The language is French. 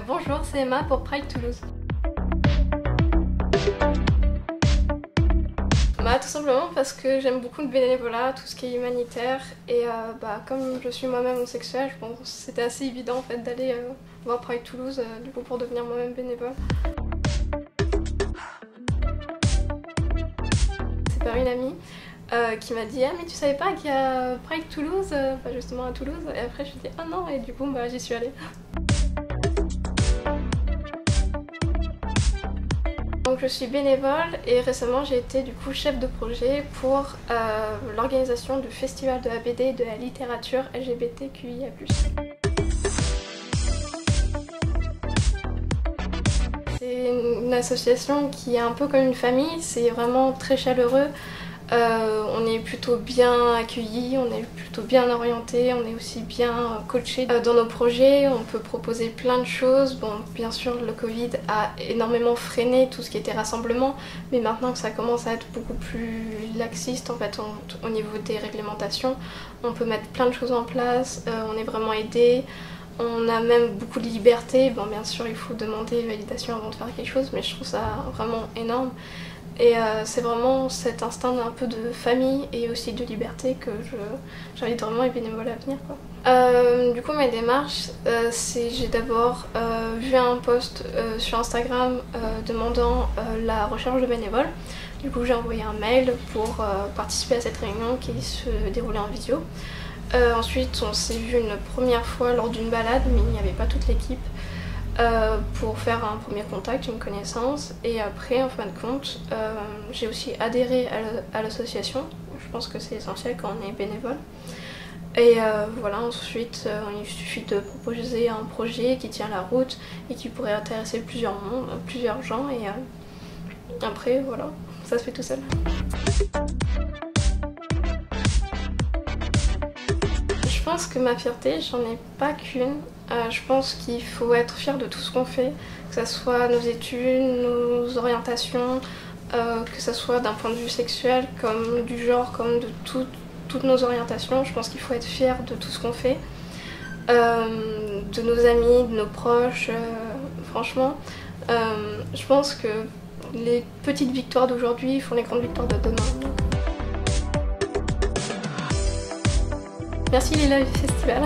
Bonjour, c'est Emma pour Pride Toulouse. Tout simplement parce que j'aime beaucoup le bénévolat, tout ce qui est humanitaire et comme je suis moi-même homosexuelle, je pense que c'était assez évident en fait d'aller voir Pride Toulouse du coup pour devenir moi-même bénévole. C'est par une amie qui m'a dit « Ah mais tu savais pas qu'il y a Pride Toulouse justement à Toulouse ?» et après je me suis dit « Ah non » et du coup j'y suis allée. Donc je suis bénévole et récemment j'ai été du coup chef de projet pour l'organisation du festival de la BD et de la littérature LGBTQIA+. C'est une association qui est un peu comme une famille, c'est vraiment très chaleureux. On est plutôt bien accueillis, on est plutôt bien orientés, on est aussi bien coachés dans nos projets, on peut proposer plein de choses. Bon, bien sûr, le Covid a énormément freiné tout ce qui était rassemblement, mais maintenant que ça commence à être beaucoup plus laxiste en fait, au niveau des réglementations, on peut mettre plein de choses en place, on est vraiment aidés. On a même beaucoup de liberté. Bon, bien sûr, il faut demander validation avant de faire quelque chose, mais je trouve ça vraiment énorme. Et c'est vraiment cet instinct un peu de famille et aussi de liberté que j'invite vraiment les bénévoles à venir, quoi. Du coup, mes démarches, j'ai d'abord vu un post sur Instagram demandant la recherche de bénévoles. Du coup, j'ai envoyé un mail pour participer à cette réunion qui se déroulait en visio. Ensuite, on s'est vu une première fois lors d'une balade, mais il n'y avait pas toute l'équipe. Pour faire un premier contact, une connaissance, et après en fin de compte j'ai aussi adhéré à l'association. Je pense que c'est essentiel quand on est bénévole et voilà, ensuite il suffit de proposer un projet qui tient la route et qui pourrait intéresser plusieurs gens et après voilà, ça se fait tout seul. Je pense que ma fierté, j'en ai pas qu'une. Je pense qu'il faut être fier de tout ce qu'on fait, que ce soit nos études, nos orientations, que ce soit d'un point de vue sexuel, comme du genre, comme de toutes nos orientations. Je pense qu'il faut être fier de tout ce qu'on fait, de nos amis, de nos proches. Franchement, je pense que les petites victoires d'aujourd'hui font les grandes victoires de demain. Merci Lila du festival.